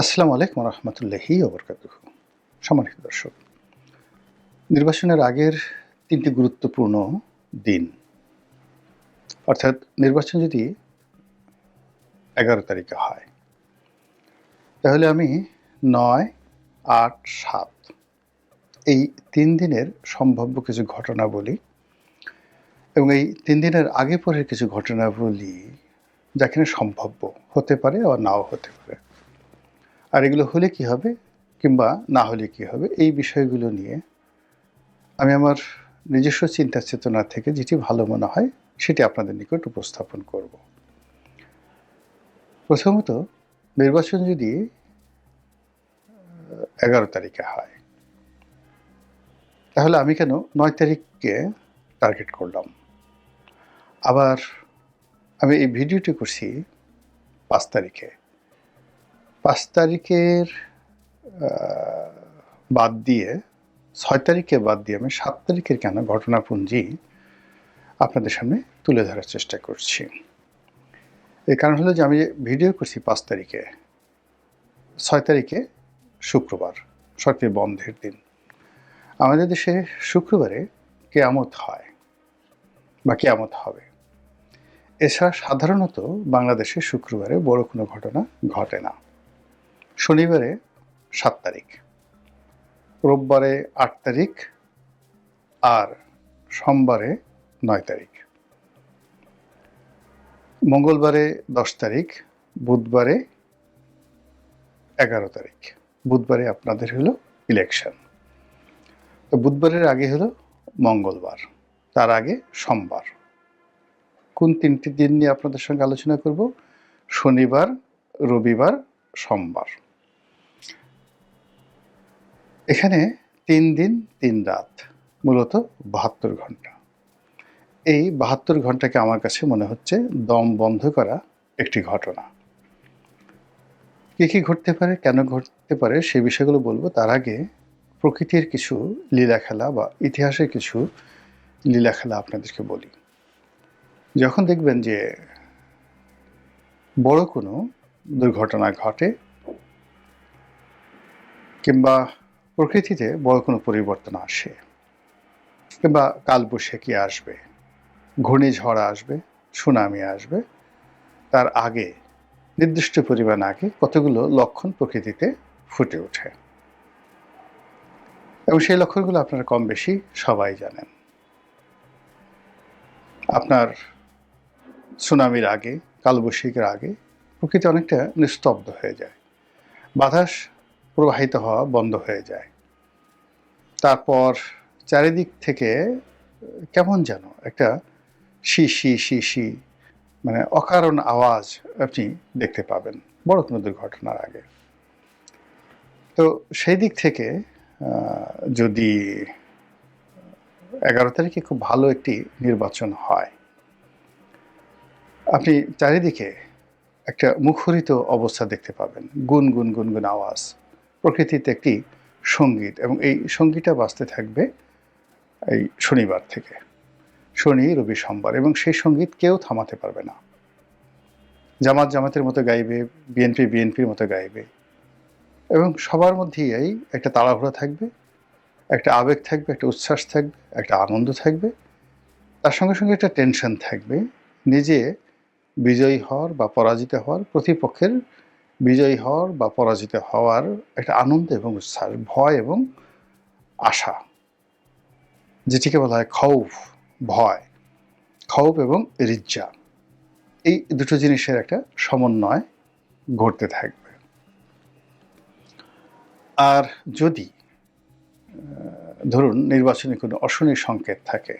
আসসালামু আলাইকুম রহমতুল্লাহি ওবরকাতুহু। সম্মানিত দর্শক, নির্বাচনের আগের ৩টি গুরুত্বপূর্ণ দিন, অর্থাৎ নির্বাচন যদি ১১ তারিখে হয়, তাহলে আমি ৯, ৮, ৭ এই ৩ দিনের সম্ভাব্য কিছু ঘটনা বলি এবং এই ৩ দিনের আগে পরের কিছু ঘটনা বলি, যা কিনা সম্ভাব্য হতে পারে আবার নাও হতে পারে। আর এগুলো হলে কী হবে কিংবা না হলে কী হবে, এই বিষয়গুলো নিয়ে আমি আমার নিজস্ব চিন্তা চেতনা থেকে যেটি ভালো মনে হয় সেটি আপনাদের নিকট উপস্থাপন করব। প্রথমত, নির্বাচন যদি ১১ তারিখে হয়, তাহলে আমি কেন ৯ তারিখকে টার্গেট করলাম? আবার আমি এই ভিডিওটি করছি ৫ তারিখে। ৫ তারিখের বাদ দিয়ে ৬ তারিখকে বাদ দিয়ে আমি ৭ তারিখের কেন ঘটনাপুঞ্জি আপনাদের সামনে তুলে ধরার চেষ্টা করছি। এর কারণ হলো যে আমি ভিডিও করছি ৫ তারিখে, ৬ তারিখে শুক্রবার, সরকারি বন্ধের দিন। আমাদের দেশে শুক্রবারে কেয়ামত হয় বা কেয়ামত হবে। এছাড়া সাধারণত বাংলাদেশে শুক্রবারে বড় কোনো ঘটনা ঘটে না। শনিবারে ৭ তারিখ, রোববারে ৮ তারিখ, আর সোমবারে ৯ তারিখ, মঙ্গলবারে ১০ তারিখ, বুধবারে ১১ তারিখ। বুধবারে আপনাদের হলো ইলেকশন। তো বুধবারের আগে হলো মঙ্গলবার, তার আগে সোমবার। কোন ৩টি দিন নিয়ে আপনাদের সঙ্গে আলোচনা করব? শনিবার, রবিবার, সোমবার। এখানে ৩ দিন ৩ রাত, মূলত ৭২ ঘন্টা। এই ৭২ ঘন্টাকে আমার কাছে মনে হচ্ছে দম বন্ধ করা একটি ঘটনা। কী ঘটতে পারে, কেন ঘটতে পারে সে বিষয়গুলো বলবো। তার আগে প্রকৃতির কিছু লীলাখেলা বা ইতিহাসের কিছু লীলাখেলা আপনাদেরকে বলি। যখন দেখবেন যে বড় কোনো দুর্ঘটনা ঘটে কিংবা প্রকৃতিতে বড় কোনো পরিবর্তন আসে কিংবা কালবৈশাখী আসবে, ঘূর্ণিঝড় আসবে, সুনামি আসবে, তার আগে নির্দিষ্ট পরিমাণ আগে কতগুলো লক্ষণ প্রকৃতিতে ফুটে ওঠে এবং সেই লক্ষণগুলো আপনারা কম বেশি সবাই জানেন। আপনার সুনামির আগে, কালবৈশাখীর আগে প্রকৃতি অনেকটা নিস্তব্ধ হয়ে যায়, বাতাস প্রবাহিত হওয়া বন্ধ হয়ে যায়। তারপর চারিদিক থেকে কেমন যেন একটা শি শি শি শি, মানে অকারণ আওয়াজ আপনি দেখতে পাবেন বড় কোনো দুর্ঘটনার আগে। তো সেই দিক থেকে যদি ১১ তারিখে খুব ভালো একটি নির্বাচন হয়, আপনি চারিদিকে একটা মুখরিত অবস্থা দেখতে পাবেন, গুনগুন গুনগুন আওয়াজ, প্রকৃতিতে একটি সঙ্গীত, এবং এই সঙ্গীতটা বাজতে থাকবে এই শনিবার থেকে, শনি, রবি, সোমবার, এবং সেই সঙ্গীত কেউ থামাতে পারবে না। জামাত জামাতের মতো গাইবে, বিএনপি বিএনপির মতো গাইবে, এবং সবার মধ্যেই এই একটা তাড়াহুড়া থাকবে, একটা আবেগ থাকবে, একটা উচ্ছ্বাস থাকবে, একটা আনন্দ থাকবে, তার সঙ্গে সঙ্গে একটা টেনশন থাকবে, নিজে বিজয়ী হওয়ার বা পরাজিত হওয়ার, প্রতিপক্ষের বিজয়ী হওয়ার বা পরাজিত হওয়ার একটা আনন্দ এবং উচ্ছ্বাস, ভয় এবং আশা, যেটিকে বলা হয় খৌফ, ভয়, খৌফ এবং রিজ্জা। এই দুটো জিনিসের একটা সমন্বয় ঘটতে থাকবে। আর যদি ধরুন নির্বাচনে কোনো অশনি সংকেত থাকে,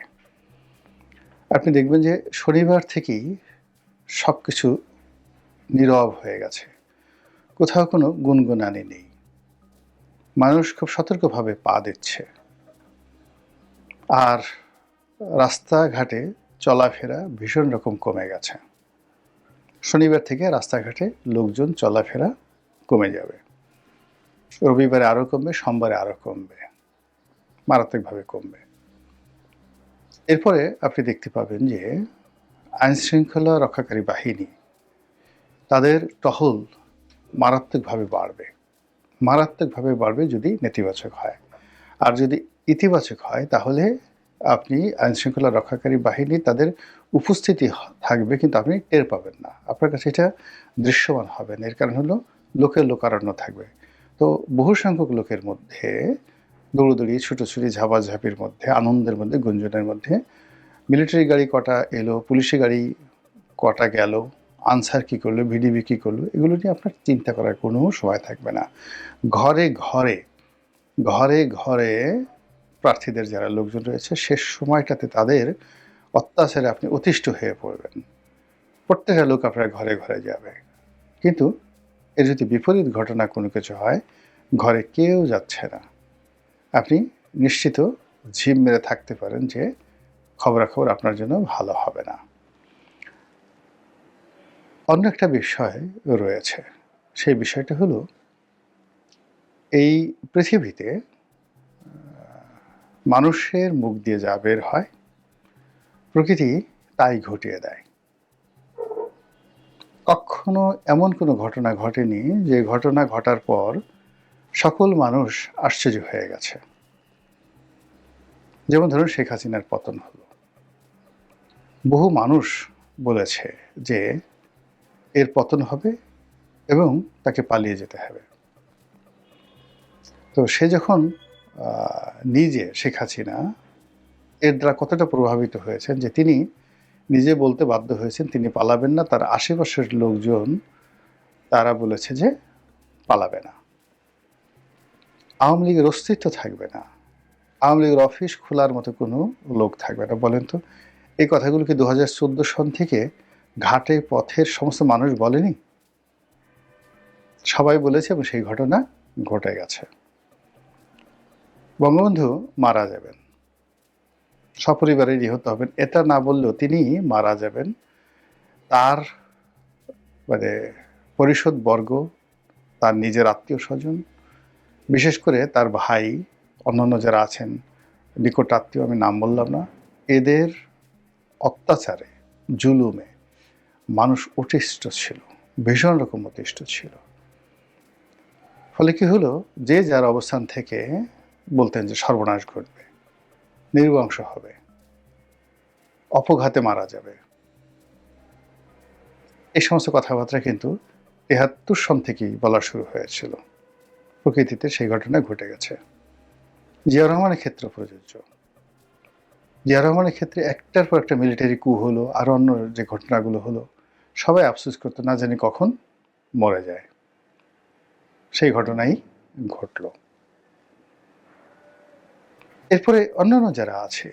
আপনি দেখবেন যে শনিবার থেকেই সব কিছু নীরব হয়ে গেছে, কোথাও কোনো গুনগুনানি নেই, মানুষ খুব সতর্কভাবে পা দিচ্ছে, আর রাস্তাঘাটে চলাফেরা ভীষণ রকম কমে গেছে। শনিবার থেকে রাস্তাঘাটে লোকজন চলাফেরা কমে যাবে, রবিবারে আরও কমবে, সোমবারে আরও কমবে, মারাত্মকভাবে কমবে। এরপরে আপনি দেখতে পাবেন যে আইনশৃঙ্খলা রক্ষাকারী বাহিনী তাদের টহল মারাত্মকভাবে বাড়বে যদি নেতিবাচক হয়। আর যদি ইতিবাচক হয় তাহলে আপনি আইনশৃঙ্খলা রক্ষাকারী বাহিনী তাদের উপস্থিতি থাকবে, কিন্তু আপনি টের পাবেন না। আপনার কাছে এটা দৃশ্যমান হবে না। এর কারণ হলো লোকারণ্য থাকবে। তো বহু সংখ্যক লোকের মধ্যে দৌড়দৌড়ি, ছুটোছুটি, ঝাপাঝাপির মধ্যে, আনন্দের মধ্যে, গুঞ্জনের মধ্যে মিলিটারি গাড়ি কটা এলো, পুলিশি গাড়ি কটা গেল, আনসার কী করলো, ভিডিবি কী করলো, এগুলো নিয়ে আপনার চিন্তা করার কোনো সময় থাকবে না। ঘরে ঘরে প্রার্থীদের যারা লোকজন রয়েছে শেষ সময়টাতে তাদের অত্যাচারে আপনি অতিষ্ঠ হয়ে পড়বেন। প্রত্যেকটা লোক আপনার ঘরে যাবে, কিন্তু এর যদি বিপরীত ঘটনা কোনো কিছু হয়, ঘরে কেউ যাচ্ছে না, আপনি নিশ্চিত ঝিম মেরে থাকতে পারেন যে খবরাখবর আপনার জন্য ভালো হবে না। অন্য একটা বিষয় রয়েছে, সেই বিষয়টা হলো এই পৃথিবীতে মানুষের মুখ দিয়ে যা বের হয় প্রকৃতি তাই ঘটিয়ে দেয়। কখনো এমন কোনো ঘটনা ঘটেনি যে ঘটনা ঘটার পর সকল মানুষ আশ্চর্য হয়ে গেছে। যেমন ধরুন শেখ হাসিনার পতন হলো, বহু মানুষ বলেছে যে এর পতন হবে এবং তাকে পালিয়ে যেতে হবে। তো সে যখন নিজে শেখ হাসিনা এর দ্বারা কতটা প্রভাবিত হয়েছেন যে তিনি নিজে বলতে বাধ্য হয়েছেন তিনি পালাবেন না, তার আশেপাশের লোকজন তারা বলেছে যে পালাবে না, আওয়ামী লীগের অস্তিত্ব থাকবে না, আওয়ামী লীগের অফিস খোলার মতো কোনো লোক থাকবে না। বলেন তো, এই কথাগুলো কি 2014 সন থেকে ঘাটে পথের সমস্ত মানুষ বলেনি? সবাই বলেছে এবং সেই ঘটনা ঘটে গেছে। বঙ্গবন্ধু মারা যাবেন, সপরিবারে নিহত হবেন, এটা না বললেও তিনি মারা যাবেন। তার পরিষদ বর্গ, তার নিজের আত্মীয় স্বজন, বিশেষ করে তার ভাই, অন্যান্য যারা আছেন নিকট আত্মীয়, আমি নাম বললাম না, এদের অত্যাচারে, জুলুমে মানুষ অতিষ্ঠ ছিল, ভীষণ রকম অতিষ্ঠ ছিল। ফলে কি হলো, যে যার অবস্থান থেকে বলতেন যে সর্বনাশ ঘটবে, নির্বংশ হবে, অপঘাতে মারা যাবে। এই সমস্ত কথাবার্তা কিন্তু ৭৩ সন থেকেই বলা শুরু হয়েছিল। প্রকৃতিতে সেই ঘটনা ঘটে গেছে। জিয়া রহমানের ক্ষেত্রে প্রযোজ্য। জিয়া রহমানের ক্ষেত্রে একটার পর একটা মিলিটারি কু হলো, আর অন্য যে ঘটনাগুলো হলো, সবাই আফসোস করতো না জানি কখন মরে যায়। সেই ঘটনাই ঘটল। এরপরে অন্যান্য যারা আছে,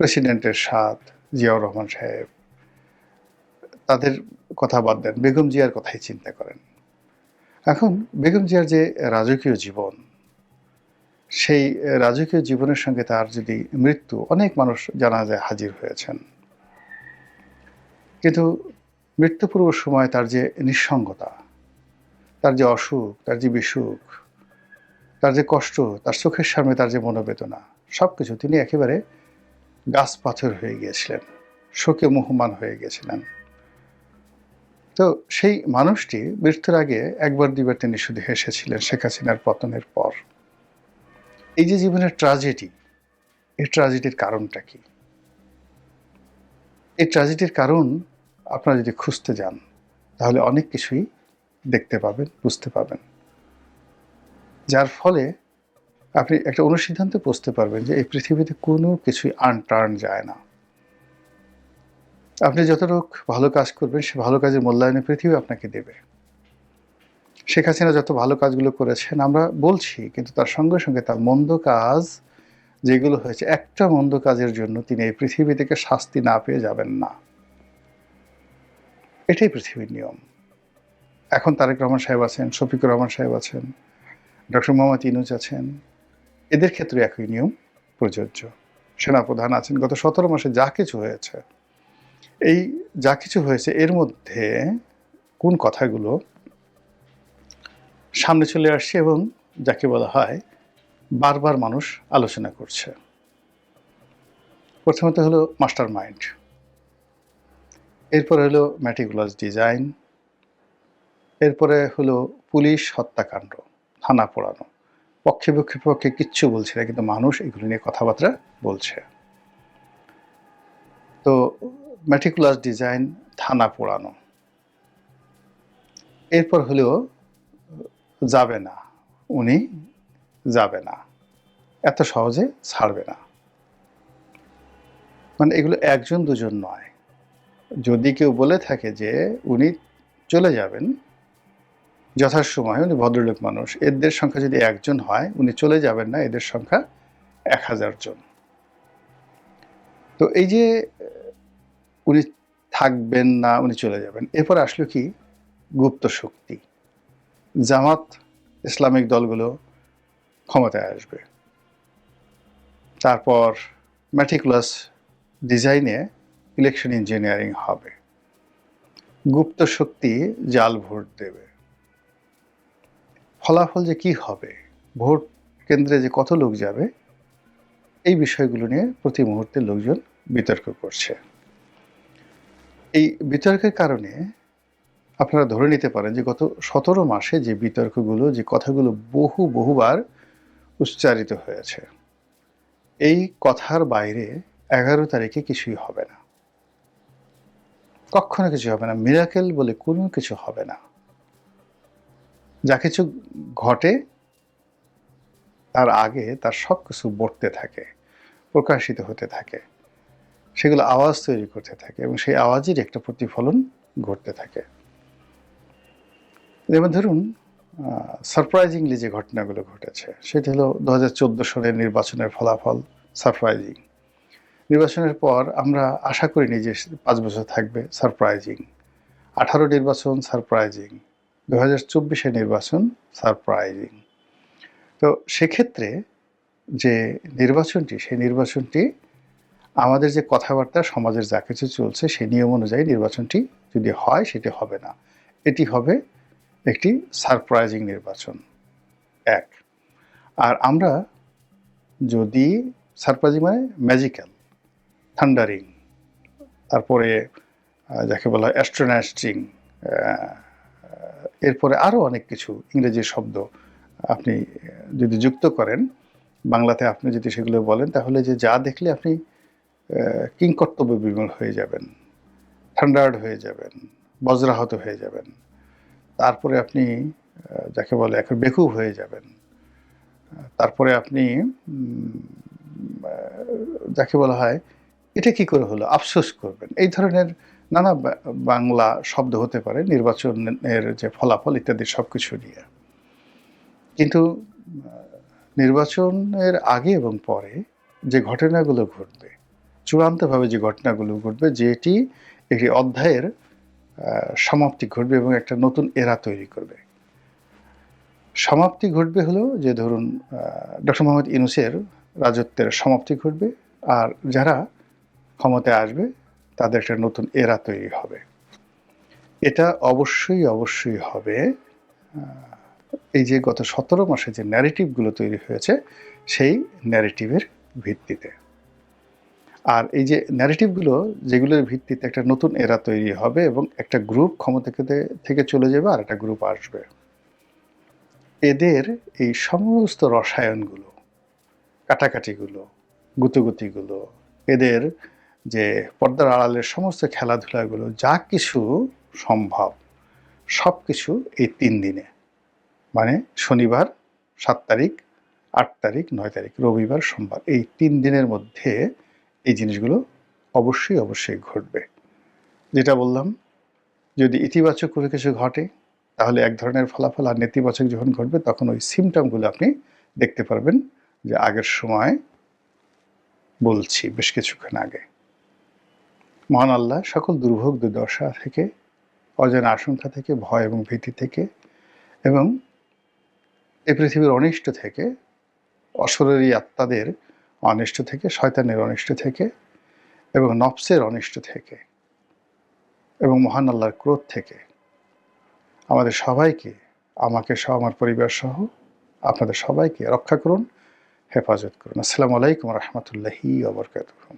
প্রেসিডেন্টের সাথ, জিয়াউর রহমান সাহেব, তাদের কথা বাদ দেন, বেগম জিয়ার কথাই চিন্তা করেন। এখন বেগম জিয়ার যে রাজকীয় জীবন, সেই রাজকীয় জীবনের সঙ্গে তার যদি মৃত্যু, অনেক মানুষ জানাজায় হাজির হয়েছেন, কিন্তু মৃত্যু পূর্ব সময় তার যে নিঃসঙ্গতা, তার যে অসুখ, তার যে বিসুখ, তার যে কষ্ট, তার চোখের সামনে তার যে মনোবেদনা, সব কিছু, তিনি একেবারে গাছ পাথর হয়ে গিয়েছিলেন, শোকে মুহ্যমান হয়ে গিয়েছিলেন। তো সেই মানুষটি মৃত্যুর আগে একবার দুইবার তিনি শুধু হেসেছিলেন শেখ হাসিনার পতনের পর। এই যে জীবনের ট্র্যাজেডি, এই ট্র্যাজেডির কারণটা কি? এই ট্র্যাজেডির কারণ আপনারা যদি খুঁজতে যান তাহলে অনেক কিছুই দেখতে পাবেন, বুঝতে পাবেন, যার ফলে আপনি একটা অনুসিদ্ধান্তে পৌঁছতে পারবেন যে এই পৃথিবীতে কোনো কিছুই আনটার্ন যায় না। আপনি যতটুকু ভালো কাজ করবেন, সে ভালো কাজের মূল্যায়নে পৃথিবী আপনাকে দেবে। শেখ হাসিনা যত ভালো কাজগুলো করেছেন আমরা বলছি, কিন্তু তার সঙ্গে সঙ্গে তার মন্দ কাজ যেগুলো হয়েছে, একটা মন্দ কাজের জন্য তিনি এই পৃথিবী থেকে শাস্তি না পেয়ে যাবেন না। এটাই পৃথিবীর নিয়ম। এখন তারেক রহমান সাহেব আছেন, শফিকুর রহমান সাহেব আছেন, ডক্টর মোহাম্মদ ইউনূস আছেন, এদের ক্ষেত্রে একই নিয়ম প্রযোজ্য। সেনাপ্রধান আছেন। গত 17 মাসে যা কিছু হয়েছে, এই যা কিছু হয়েছে এর মধ্যে কোন কথাগুলো সামনে চলে আসছে এবং যাকে বলা হয় বারবার মানুষ আলোচনা করছে। প্রথমত হলো মাস্টার মাইন্ড, এরপর হলো ম্যাটিকুলাস ডিজাইন, এরপরে হলো পুলিশ হত্যাকাণ্ড, থানা পোড়ানো। পক্ষে কিচ্ছু বলছে না, কিন্তু মানুষ এগুলো নিয়ে কথাবার্তা বলছে। তো মেটিকুলাস ডিজাইন, থানা পোড়ানো। এরপর হলো যাবে না, উনি যাবে না, এত সহজে ছাড়বে না। মানে এগুলো একজন দুজন নয়। যদি কেউ বলে থাকে যে উনি চলে যাবেন যথাসময়ে, উনি ভদ্রলোক মানুষ, এদের সংখ্যা যদি একজন হয়, উনি চলে যাবেন না, এদের সংখ্যা 1000 জন। তো এই যে উনি থাকবেন না, উনি চলে যাবেন, এরপর আসলো কি গুপ্ত শক্তি, জামাত ইসলামিক দলগুলো ক্ষমতায় আসবে। তারপর মেটিকুলাস ডিজাইনে ইলেকশন ইঞ্জিনিয়ারিং হবে, গুপ্ত শক্তি জাল ভোট দেবে। ফলাফল যে কি হবে, ভোট কেন্দ্রে যে কত লোক যাবে, এই বিষয়গুলো নিয়ে প্রতি মুহূর্তে লোকজন বিতর্ক করছে। এই বিতর্কের কারণে আপনারা ধরে নিতে পারেন যে গত 17 মাসে যে বিতর্কগুলো, যে কথাগুলো বহুবার উচ্চারিত হয়েছে, এই কথার বাইরে 11 তারিখে কিছুই হবে না, কখনো কিছু হবে না। মিরাকেল বলে কোনো কিছু হবে না। যা কিছু ঘটে তার আগে তার সব কিছু বর্তে থাকে, প্রকাশিত হতে থাকে, সেগুলো আওয়াজ তৈরি করতে থাকে, এবং সেই আওয়াজের একটা প্রতিফলন ঘটতে থাকে। যেমন ধরুন, সারপ্রাইজিংলি যে ঘটনাগুলো ঘটেছে, সেটা হলো 2014 সালের নির্বাচনের ফলাফল সারপ্রাইজিং। নির্বাচনের পর আমরা আশা করিনি যে 5 বছর থাকবে, সারপ্রাইজিং। 18 নির্বাচন সারপ্রাইজিং, 2024 নির্বাচন সারপ্রাইজিং। তো সেক্ষেত্রে যে নির্বাচনটি, সেই নির্বাচনটি আমাদের যে কথাবার্তা, সমাজের যা কিছু চলছে, সেই নিয়ম অনুযায়ী নির্বাচনটি যদি হয়, সেটি হবে না। এটি হবে একটি সারপ্রাইজিং নির্বাচন, এক। আর আমরা যদি সারপ্রাইজিং মানে ম্যাজিক্যাল, থান্ডারিং, তারপরে যাকে বলা হয় অ্যাস্ট্রোনাস্টিং, এরপরে আরও অনেক কিছু ইংরেজি শব্দ আপনি যদি যুক্ত করেন, বাংলাতে আপনি যদি সেগুলো বলেন, তাহলে যে যা দেখলে আপনি কিংকর্তব্য বিমূঢ় হয়ে যাবেন, থান্ডার্ড হয়ে যাবেন, বজ্রাহত হয়ে যাবেন। তারপরে আপনি যাকে বলে এখন বেকুব হয়ে যাবেন। তারপরে আপনি যাকে বলা হয় এটা কি করে হলো, আফসোস করবেন। এই ধরনের নানা বাংলা শব্দ হতে পারে নির্বাচনের যে ফলাফল ইত্যাদি সব কিছু নিয়ে। কিন্তু নির্বাচনের আগে এবং পরে যে ঘটনাগুলো ঘটবে, চূড়ান্তভাবে যে ঘটনাগুলো ঘটবে, যেটি একটি অধ্যায়ের সমাপ্তি ঘটবে এবং একটা নতুন এরা তৈরি করবে। সমাপ্তি ঘটবে হলো যে ধরুন ডক্টর মোহাম্মদ ইউনূসের রাজত্বের সমাপ্তি ঘটবে, আর যারা ক্ষমতায় আসবে তাদের একটা নতুন এরা তৈরি হবে। এটা অবশ্যই হবে এই যে গত 17 মাসে যে ন্যারেটিভগুলো তৈরি হয়েছে, সেই ন্যারেটিভের ভিত্তিতে। আর এই যে ন্যারেটিভগুলো, যেগুলোর ভিত্তিতে একটা নতুন এরা তৈরি হবে এবং একটা গ্রুপ ক্ষমতা থেকে চলে যাবে আর একটা গ্রুপ আসবে। এদের এই সমস্ত রসায়নগুলো, কাটাকাটিগুলো, গুতোগুতিগুলো, এদের যে পর্দার আড়ালের সমস্ত খেলাধুলাগুলো, যা কিছু সম্ভব সব কিছু এই 3 দিনে, মানে শনিবার 7 তারিখ, 8 তারিখ, 9 তারিখ, রবিবার, সোমবার, এই 3 দিনের মধ্যে এই জিনিসগুলো অবশ্যই ঘটবে। যেটা বললাম, যদি ইতিবাচক কোনো কিছু ঘটে তাহলে এক ধরনের ফলাফল, আর নেতিবাচক যখন ঘটবে তখন ওই সিমটমগুলো আপনি দেখতে পারবেন, যে আগের সময় বলছি বেশ কিছুক্ষণ আগে। মহান আল্লাহ সকল দুর্ভোগ দুর্দশা থেকে, অজানা আশঙ্কা থেকে, ভয় এবং ভীতি থেকে, এবং এই পৃথিবীর অনিষ্ট থেকে, অশরীরী আত্মাদের অনিষ্ট থেকে, শয়তানের অনিষ্ট থেকে, এবং নফসের অনিষ্ট থেকে, এবং মহান আল্লাহর ক্রোধ থেকে আমাদের সবাইকে, আমাকে সহ, আমার পরিবার সহ আপনাদের সবাইকে রক্ষা করুন, হেফাজত করুন। আসসালামু আলাইকুম রহমতুল্লাহি ওয়া বারাকাতুহু।